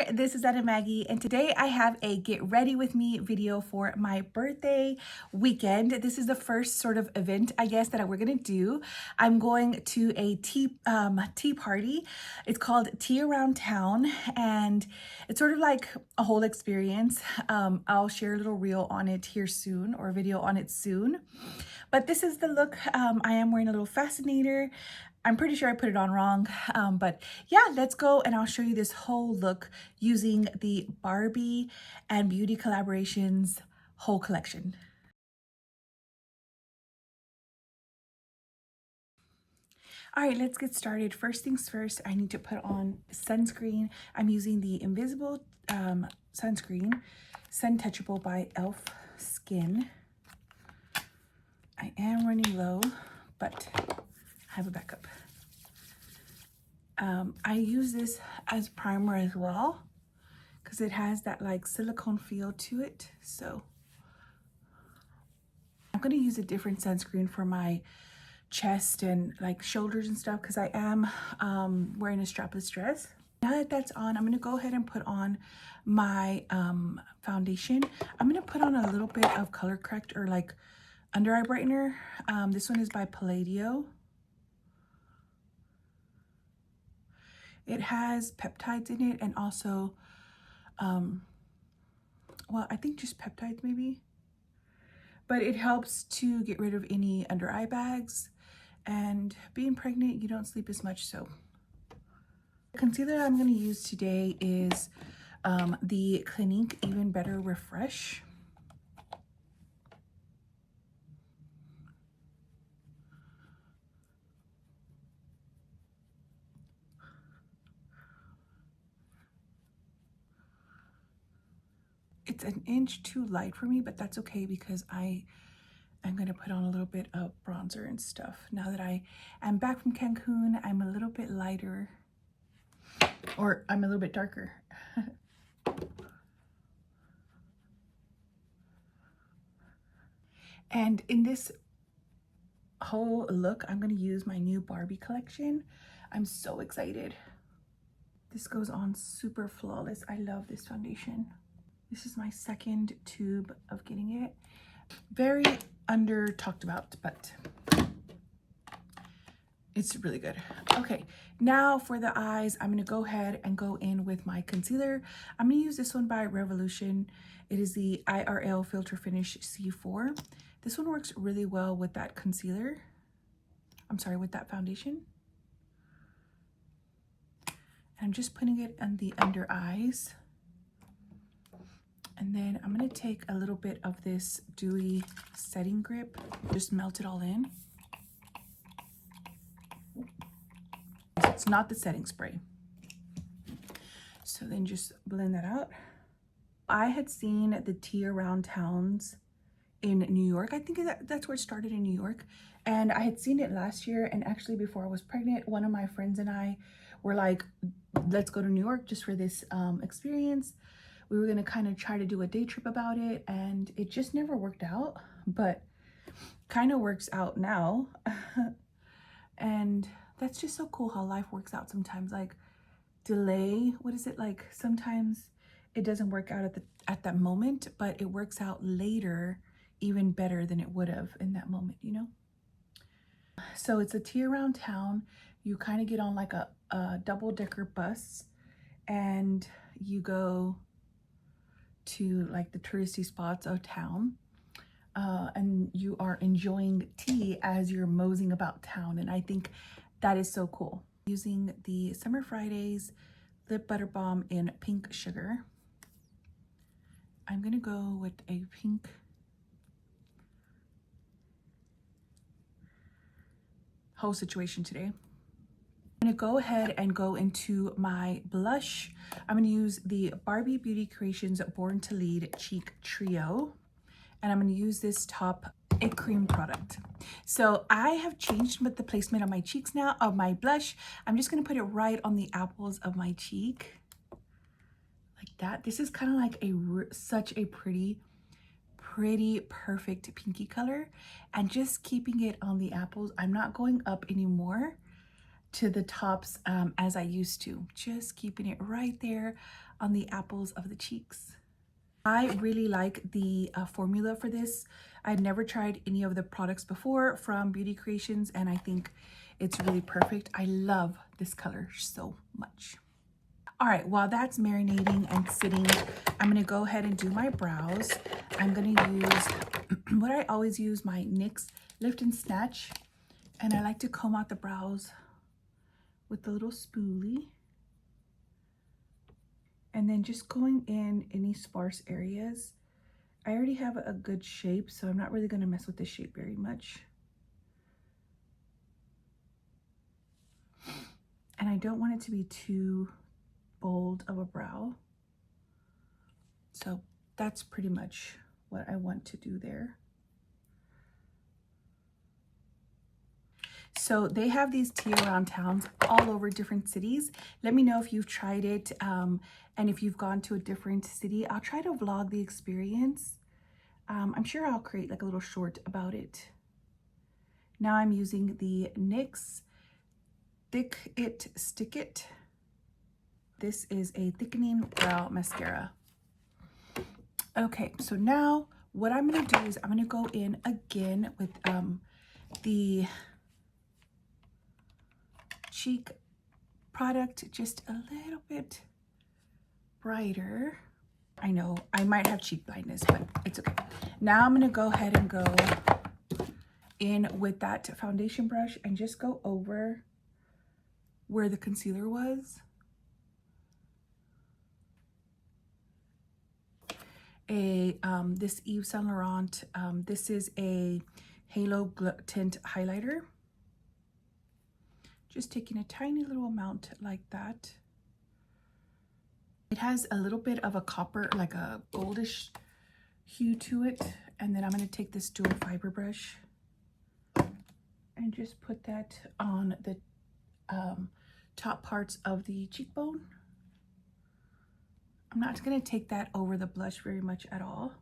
there, this is Anna Maggie, and today I have a get ready with me video for my birthday weekend. This is the first sort of event, I guess, that we're gonna do. I'm going to a tea party. It's called Tea Around Town, and it's sort of like a whole experience. I'll share a little reel on it here soon, or a video on it soon. But this is the look. I am wearing a little fascinator. I'm pretty sure I put it on wrong, but yeah, let's go and I'll show you this whole look using the Barbie and Beauty Collaborations whole collection. All right, let's get started. First things first, I need to put on sunscreen. I'm using the Invisible sunscreen, Sun Touchable by e.l.f. Skin. I am running low, but I have a backup. I use this as primer as well because it has that like silicone feel to it. So I'm going to use a different sunscreen for my chest and like shoulders and stuff because I am wearing a strapless dress. Now that that's on, I'm going to go ahead and put on my foundation. I'm going to put on a little bit of color correct or like under eye brightener. This one is by Palladio. It has peptides in it and also, well, I think just peptides maybe. But it helps to get rid of any under eye bags. And being pregnant, you don't sleep as much, so. The concealer I'm going to use today is the Clinique Even Better Refresh. It's an inch too light for me, but that's okay because I'm going to put on a little bit of bronzer and stuff. Now that I am back from Cancun, I'm a little bit lighter, or I'm a little bit darker. And in this whole look, I'm going to use my new Barbie collection. I'm so excited. This goes on super flawless. I love this foundation. This is my second tube of getting it. Very under talked about, but it's really good. Okay, now for the eyes, I'm gonna go ahead and go in with my concealer. I'm gonna use this one by Revolution. It is the IRL Filter Finish C4. This one works really well with that concealer. I'm sorry, with that foundation. And I'm just putting it on the under eyes. And then I'm going to take a little bit of this dewy setting grip, just melt it all in. It's not the setting spray. So then just blend that out. I had seen the Tea Around Towns in New York. I think that's where it started, in New York. And I had seen it last year. And actually before I was pregnant, one of my friends and I were like, let's go to New York just for this experience. We were gonna kind of try to do a day trip about it, and it just never worked out, but kind of works out now. And that's just so cool how life works out sometimes. Like delay, what is it like? Sometimes it doesn't work out at that moment, but it works out later even better than it would have in that moment, you know? So it's a Tea Around Town. You kind of get on like a double-decker bus and you go to like the touristy spots of town, and you are enjoying tea as you're moseying about town, and I think that is so cool. Using the Summer Fridays Lip Butter Balm in Pink Sugar. I'm gonna go with a pink whole situation today. I'm gonna go ahead and go into my blush. I'm gonna use the Barbie Beauty Creations Born to Lead Cheek Trio. And I'm gonna use this top a cream product. So I have changed the placement of my cheeks now, of my blush. I'm just gonna put it right on the apples of my cheek. Like that. This is kind of like such a pretty, perfect pinky color. And just keeping it on the apples. I'm not going up anymore. to the tops as I used to, just keeping it right there on the apples of the cheeks. I really like the formula for this. I'd never tried any of the products before from Beauty Creations, and I think it's really perfect. I love this color so much. All right, while that's marinating and sitting, I'm gonna go ahead and do my brows. I'm gonna use what I always use, my NYX Lift and Snatch, and I like to comb out the brows with the little spoolie. And then just going in any sparse areas. I already have a good shape, so I'm not really gonna mess with the shape very much. And I don't want it to be too bold of a brow. So that's pretty much what I want to do there. So they have these tea around towns all over different cities. Let me know if you've tried it and if you've gone to a different city. I'll try to vlog the experience. I'm sure I'll create like a little short about it. Now I'm using the NYX Thick It Stick It. This is a thickening brow mascara. Okay, so now what I'm gonna do is I'm gonna go in again with the cheek product, just a little bit brighter. I know I might have cheek blindness, but it's okay. Now I'm gonna go ahead and go in with that foundation brush and just go over where the concealer was. This Yves Saint Laurent, this is a Halo Tint highlighter. Just taking a tiny little amount like that. It has a little bit of a copper, like a goldish hue to it. And then I'm going to take this dual fiber brush and just put that on the top parts of the cheekbone. I'm not going to take that over the blush very much at all.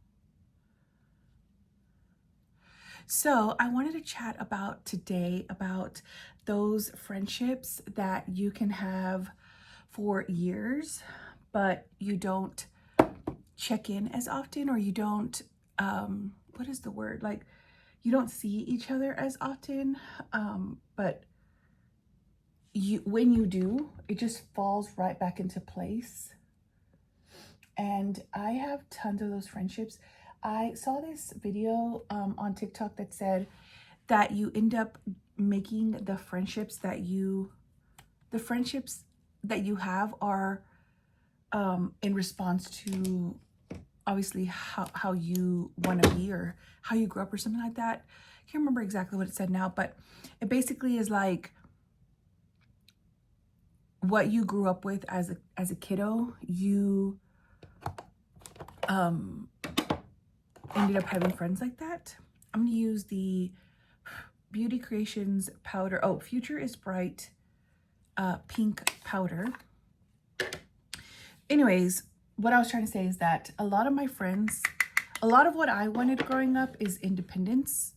So I wanted to chat about today about those friendships that you can have for years, but you don't check in as often, or you don't, what is the word? Like, you don't see each other as often, but when you do, it just falls right back into place. And I have tons of those friendships. I saw this video on TikTok that said that you end up making the friendships that you have are in response to obviously how you want to be or how you grew up or something like that. I can't remember exactly what it said now, but it basically is like what you grew up with as a kiddo, you ended up having friends like that. I'm going to use the Beauty Creations powder. Oh, Future is Bright pink powder. Anyways, what I was trying to say is that a lot of my friends, a lot of what I wanted growing up is independence.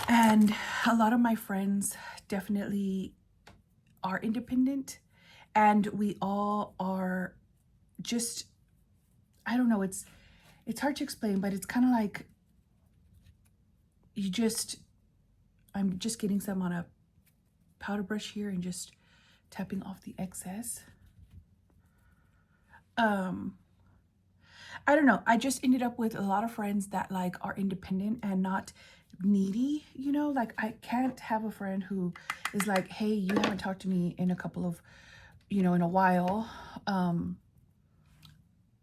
And a lot of my friends definitely are independent. And we all are just, I don't know, it's hard to explain, but it's kind of like I'm just getting some on a powder brush here and just tapping off the excess. I don't know. I just ended up with a lot of friends that like are independent and not needy, you know, like I can't have a friend who is like, hey, you haven't talked to me in a couple of, you know, in a while.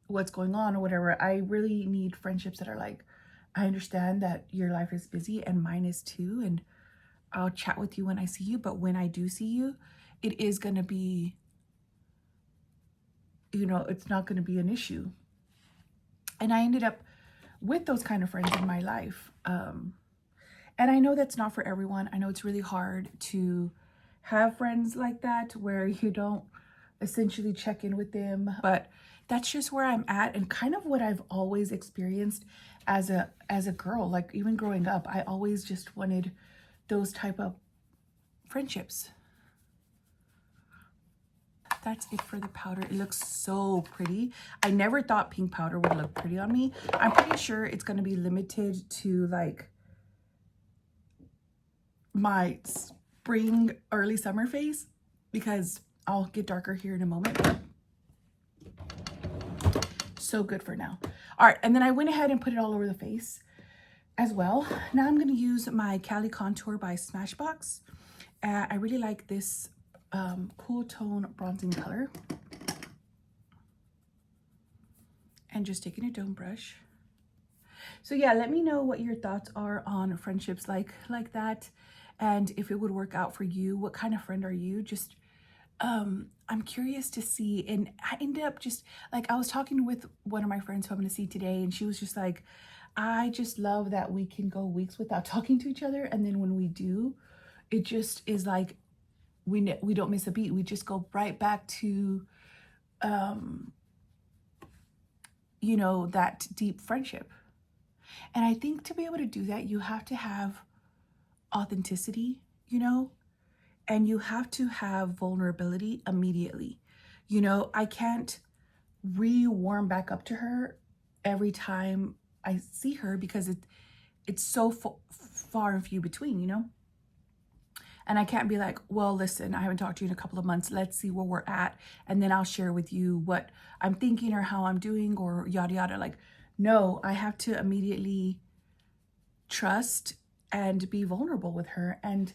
What's going on or whatever. I really need friendships that are like, I understand that your life is busy and mine is too, and I'll chat with you when I see you, but when I do see you, it is going to be, you know, it's not going to be an issue. And I ended up with those kind of friends in my life. And I know that's not for everyone. I know it's really hard to have friends like that where you don't essentially check in with them, but that's just where I'm at and kind of what I've always experienced as a girl. Like even growing up, I always just wanted those type of friendships. that's it for the powder. It looks so pretty. I never thought pink powder would look pretty on me. I'm pretty sure it's going to be limited to like my spring, early summer face, because I'll get darker here in a moment. So good for now. All right, and then I went ahead and put it all over the face as well. Now I'm going to use my Cali Contour by Smashbox. I really like this cool tone bronzing color. And just taking a dome brush. So yeah, let me know what your thoughts are on friendships like that, and if it would work out for you. What kind of friend are you? Just I'm curious to see. And I ended up just like, I was talking with one of my friends who I'm going to see today, and she was just like, I just love that we can go weeks without talking to each other, and then when we do, it just is like we don't miss a beat. We just go right back to you know, that deep friendship. And I think to be able to do that, you have to have authenticity, you know, and you have to have vulnerability immediately. You know, I can't warm back up to her every time I see her, because it's so far and few between, you know. And I can't be like, well, listen, I haven't talked to you in a couple of months. Let's see where we're at, and then I'll share with you what I'm thinking or how I'm doing or yada yada. Like, no, I have to immediately trust and be vulnerable with her, and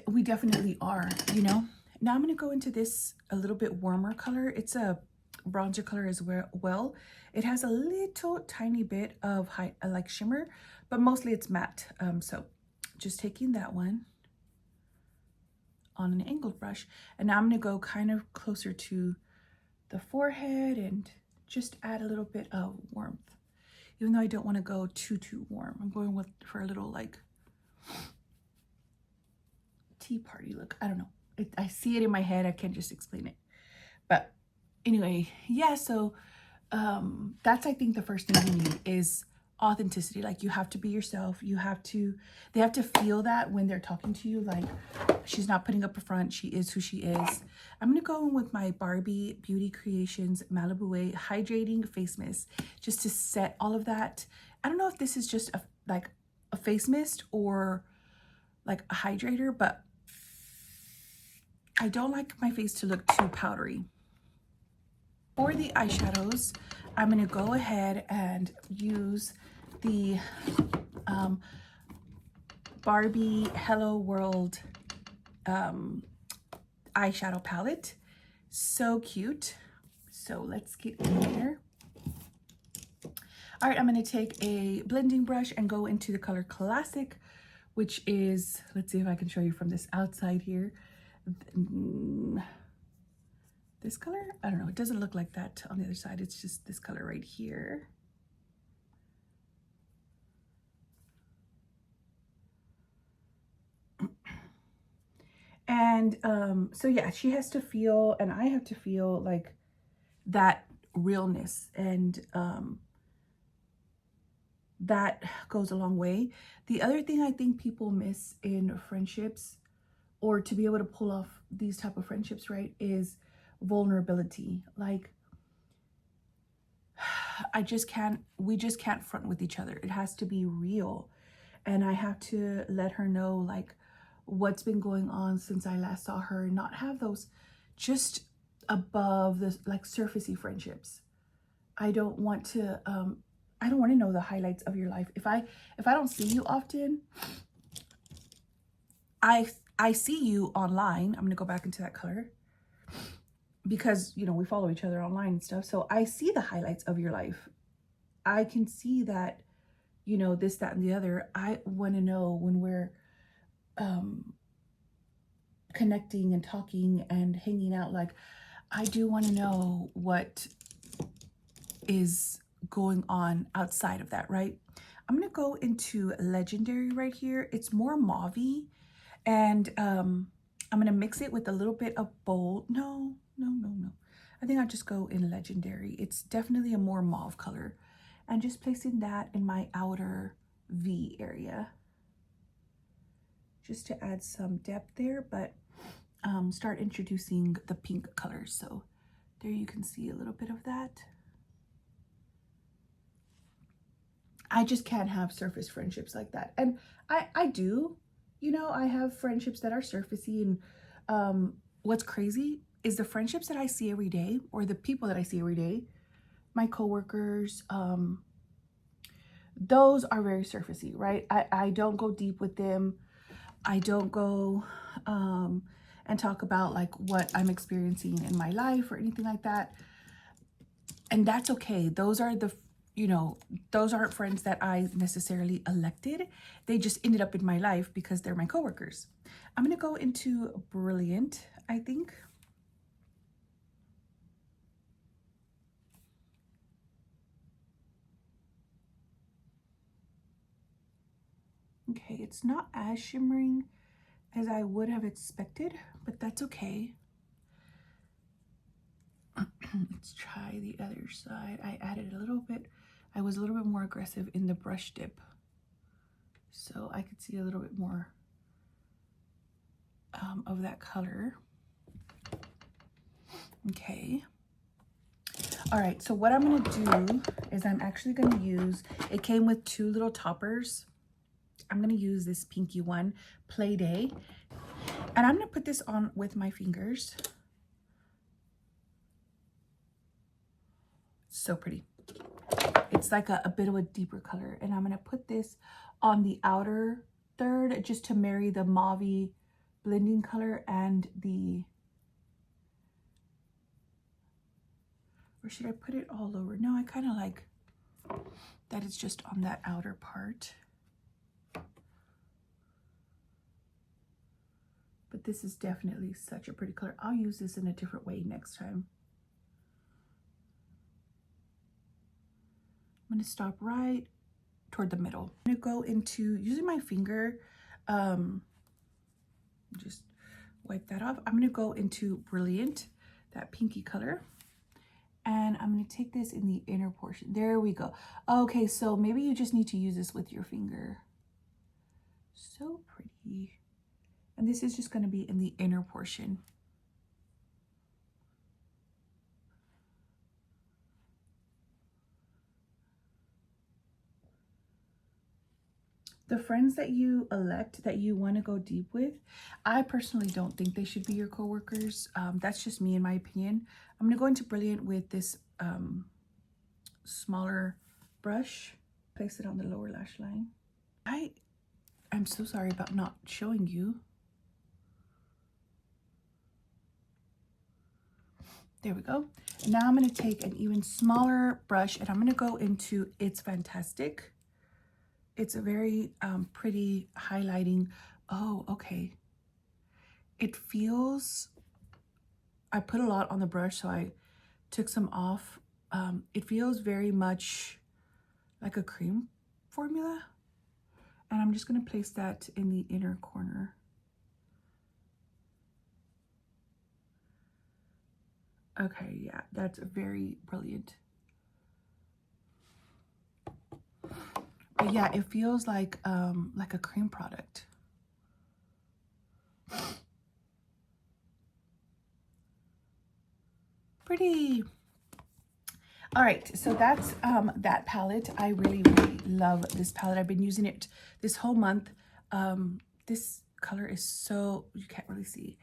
we definitely are, you know. Now I'm going to go into this a little bit warmer color. It's a bronzer color as well. It has a little tiny bit of like shimmer, but mostly it's matte. So just taking that one on an angled brush, and now I'm going to go kind of closer to the forehead and just add a little bit of warmth, even though I don't want to go too warm. I'm going for a little like tea party look. I don't know. I see it in my head. I can't just explain it. But anyway, yeah, so that's, I think, the first thing you need is authenticity. Like, you have to be yourself. They have to feel that when they're talking to you, like she's not putting up a front. She is who she is. I'm gonna go in with my Barbie Beauty Creations Malibu Way Hydrating Face Mist, just to set all of that. I don't know if this is just like a face mist or like a hydrator, but I don't like my face to look too powdery. For the eyeshadows, I'm going to go ahead and use the Barbie Hello World eyeshadow palette. So cute. So let's get in here. All right, I'm going to take a blending brush and go into the color Classic, which is, let's see if I can show you from this outside here. This color, I don't know, it doesn't look like that on the other side. It's just this color right here. And so yeah, she has to feel, and I have to feel like that realness, and that goes a long way. The other thing I think people miss in friendships, or to be able to pull off these type of friendships, right, is vulnerability. Like, we just can't front with each other. It has to be real. And I have to let her know like what's been going on since I last saw her, and not have those just above the like surfacey friendships. I don't want to know the highlights of your life. If I don't see you often, I see you online. I'm gonna go back into that color, because, you know, we follow each other online and stuff. So I see the highlights of your life. I can see that, you know, this, that, and the other. I want to know when we're connecting and talking and hanging out. Like, I do want to know what is going on outside of that, right? I'm going to go into Legendary right here. It's more mauve-y, and I'm going to mix it with a little bit of bold. No. I think I'll just go in Legendary. It's definitely a more mauve color. And just placing that in my outer V area, just to add some depth there. But start introducing the pink colors. So there you can see a little bit of that. I just can't have surface friendships like that. And I do, you know, I have friendships that are surfacey. And what's crazy is the friendships that I see every day, or the people that I see every day, my coworkers, those are very surfacey, right? I don't go deep with them. I don't go and talk about like what I'm experiencing in my life or anything like that. And that's okay. Those are the, you know, those aren't friends that I necessarily elected. They just ended up in my life because they're my coworkers. I'm going to go into Brilliant, I think. Okay, it's not as shimmering as I would have expected, but that's okay. Let's try the other side. I added a little bit. I was a little bit more aggressive in the brush dip, so I could see a little bit more of that color. Okay. All right, so what I'm gonna do is I'm actually gonna use, it came with two little toppers. I'm gonna use this pinky one, Play Day, and I'm gonna put this on with my fingers. So pretty. It's like a bit of a deeper color, and I'm gonna put this on the outer third just to marry the mauve blending color and the, or should I put it all over? No, I kind of like that it's just on that outer part. But this is definitely such a pretty color. I'll use this in a different way next time. I'm going to stop right toward the middle. I'm going to go into, using my finger, just wipe that off. I'm going to go into Brilliant, that pinky color. And I'm going to take this in the inner portion. There we go. Okay, so maybe you just need to use this with your finger. So pretty. And this is just going to be in the inner portion. The friends that you elect, that you want to go deep with, I personally don't think they should be your coworkers. That's just me, in my opinion. I'm going to go into Brilliant with this smaller brush. Place it on the lower lash line. I'm so sorry about not showing you. There we go. Now I'm going to take an even smaller brush, and I'm going to go into It's Fantastic. It's a very pretty highlighting. Oh, okay. It feels, I put a lot on the brush, so I took some off. It feels very much like a cream formula. And I'm just going to place that in the inner corner. Okay, yeah, that's very brilliant. But yeah, it feels like a cream product. Pretty. All right, so that's that palette. I really, really love this palette. I've been using it this whole month. This color is so, you can't really see.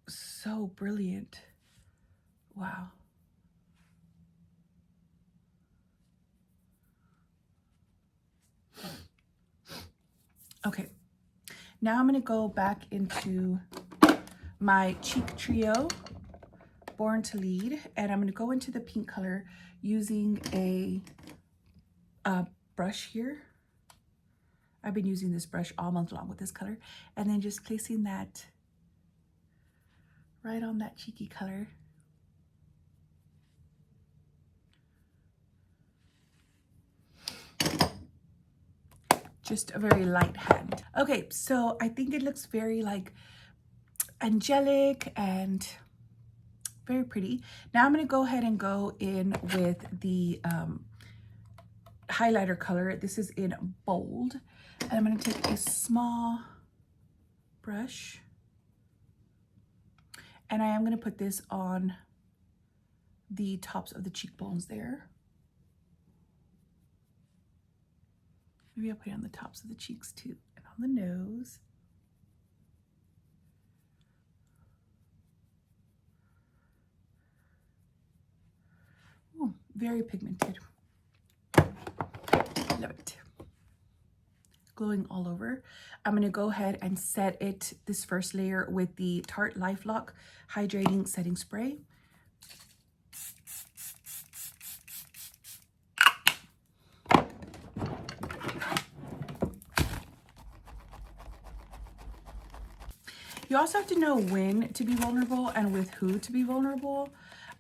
So brilliant. Wow. Okay, now I'm going to go back into my cheek trio, Born to Lead, and I'm going to go into the pink color using a brush here. I've been using this brush all month long with this color, and then just placing that right on that cheeky color. Just a very light hand. Okay, so I think it looks very like angelic and very pretty. Now I'm going to go ahead and go in with the highlighter color. This is in Bold, and I'm going to take a small brush. And I am going to put this on the tops of the cheekbones there. Maybe I'll put it on the tops of the cheeks too, and on the nose. Oh, very pigmented. Love it. Glowing all over. I'm going to go ahead and set it, this first layer, with the Tarte LifeLock Hydrating Setting Spray. You also have to know when to be vulnerable and with who to be vulnerable.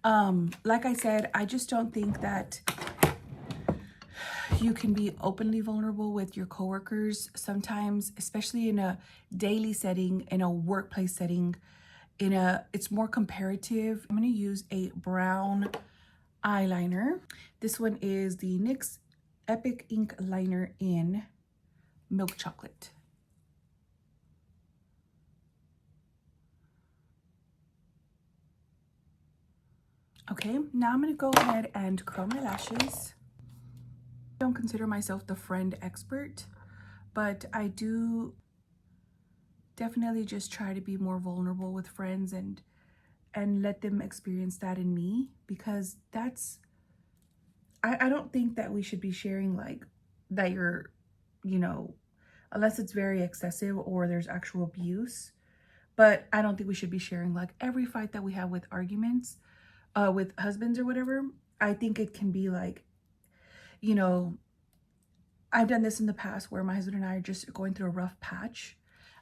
Like I said, I just don't think that you can be openly vulnerable with your coworkers sometimes, especially in a daily setting, in a workplace setting, it's more comparative. I'm going to use a brown eyeliner. This one is the NYX Epic Ink Liner in Milk Chocolate. Okay, now I'm going to go ahead and curl my lashes. I don't consider myself the friend expert, but I do definitely just try to be more vulnerable with friends and let them experience that in me, because that's, I don't think that we should be sharing like that you're, you know, unless it's very excessive or there's actual abuse. But I don't think we should be sharing like every fight that we have with arguments with husbands or whatever. I think it can be like, you know, I've done this in the past where my husband and I are just going through a rough patch.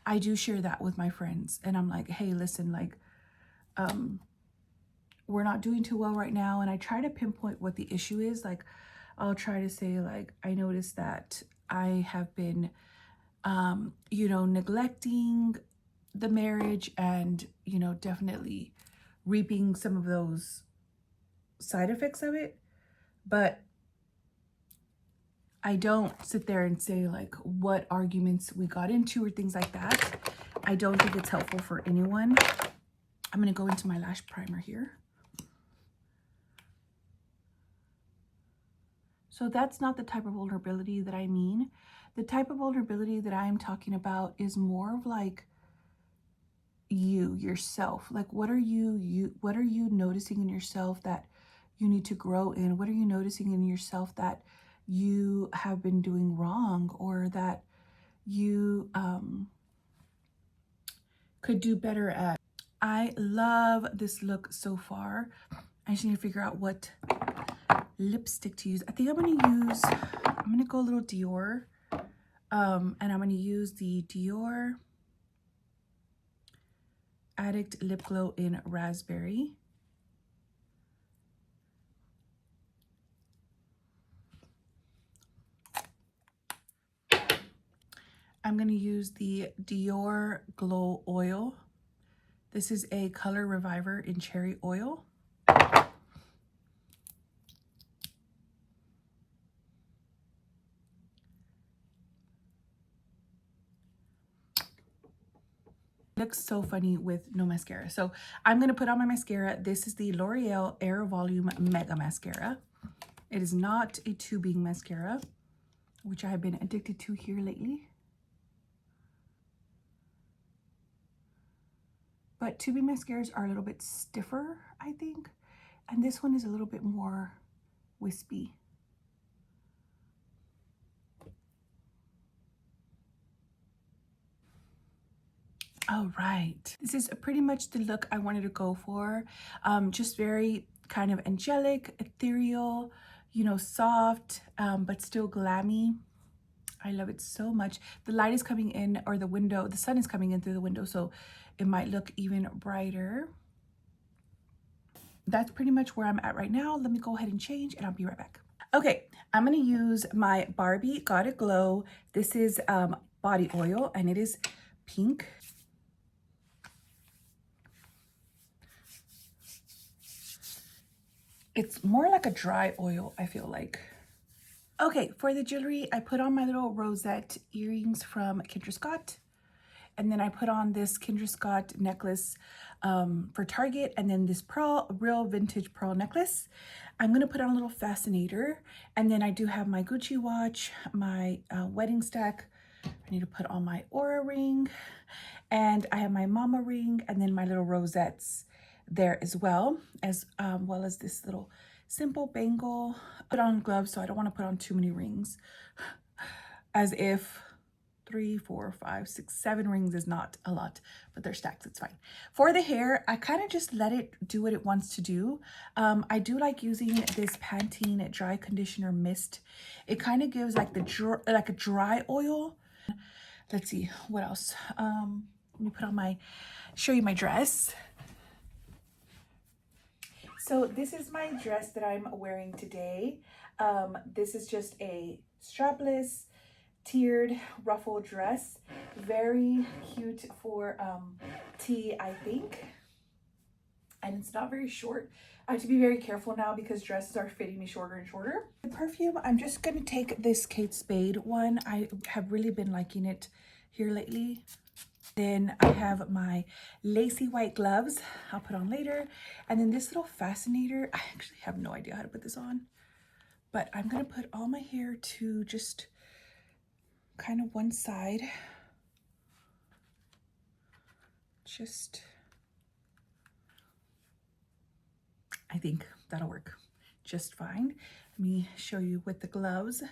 I do share that with my friends, and I'm like, hey, listen, like, we're not doing too well right now. And I try to pinpoint what the issue is. Like, I'll try to say, like, I noticed that I have been, you know, neglecting the marriage and, you know, definitely reaping some of those side effects of it. But I don't sit there and say like what arguments we got into or things like that. I don't think it's helpful for anyone. I'm going to go into my lash primer here. So that's not the type of vulnerability that I mean. The type of vulnerability that I'm talking about is more of like yourself. Like, what are you noticing in yourself that you need to grow in? What are you noticing in yourself that you have been doing wrong, or that you could do better at? I love this look so far. I just need to figure out what lipstick to use. I think I'm going to go a little Dior, and I'm going to use the Dior Addict Lip Glow in Raspberry. I'm going to use the Dior Glow Oil. This is a color reviver in cherry oil. Looks so funny with no mascara. So I'm going to put on my mascara. This is the L'Oreal Air Volume Mega Mascara. It is not a tubing mascara, which I have been addicted to here lately. But tubing mascaras are a little bit stiffer, I think. And this one is a little bit more wispy. All right, this is pretty much the look I wanted to go for. Just very kind of angelic, ethereal, you know, soft, but still glammy. I love it so much. The light is coming in, or the sun is coming in through the window, so it might look even brighter. That's pretty much where I'm at right now. Let me go ahead and change, and I'll be right back. Okay, I'm gonna use my Barbie Got It Glow. This is body oil, and it is pink. It's more like a dry oil, I feel like. Okay, for the jewelry, I put on my little rosette earrings from Kendra Scott. And then I put on this Kendra Scott necklace for Target, and then this real vintage pearl necklace. I'm gonna put on a little fascinator, and then I do have my Gucci watch, my wedding stack. I need to put on my Aura ring, and I have my mama ring, and then my little rosettes there as well as this little simple bangle. Put on gloves, so I don't want to put on too many rings, as if 3, 4, 5, 6, 7 rings is not a lot, but they're stacked, it's fine. For the hair, I kind of just let it do what it wants to do. I do like using this Pantene dry conditioner mist. It kind of gives like a dry oil. Let's see what else. Let me put on show you my dress. So this is my dress that I'm wearing today. This is just a strapless, tiered ruffle dress. Very cute for tea, I think. And it's not very short. I have to be very careful now because dresses are fitting me shorter and shorter. The perfume, I'm just gonna take this Kate Spade one. I have really been liking it here lately. Then I have my lacy white gloves I'll put on later. And then this little fascinator, I actually have no idea how to put this on, but I'm gonna put all my hair to just kind of one side. I think that'll work just fine. Let me show you with the gloves.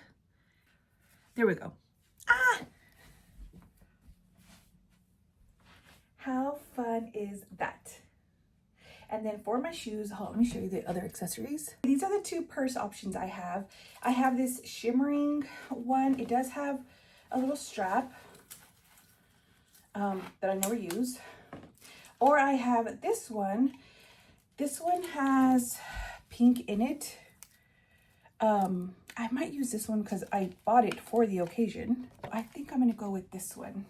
There we go. Ah! How fun is that? And then for my shoes, hold on, let me show you the other accessories. These are the 2 purse options I have. I have this shimmering one. It does have a little strap that I never use. Or I have this one. This one has pink in it. I might use this one because I bought it for the occasion. I think I'm gonna go with this one.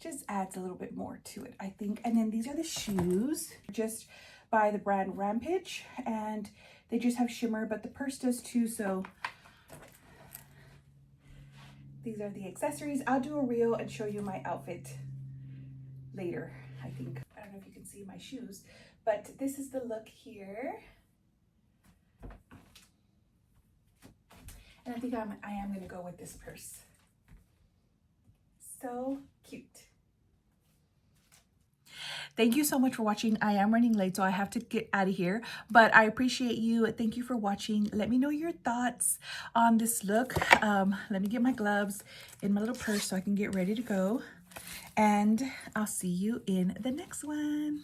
Just adds a little bit more to it, I think. And then these are the shoes, just by the brand Rampage, and they just have shimmer, but the purse does too, so these are the accessories. I'll do a reel and show you my outfit later, I think. I don't know if you can see my shoes, but this is the look here. And I think I am gonna go with this purse. So cute. Thank you so much for watching. I am running late, so I have to get out of here, but I appreciate you. Thank you for watching. Let me know your thoughts on this look. Let me get my gloves in my little purse so I can get ready to go, and I'll see you in the next one.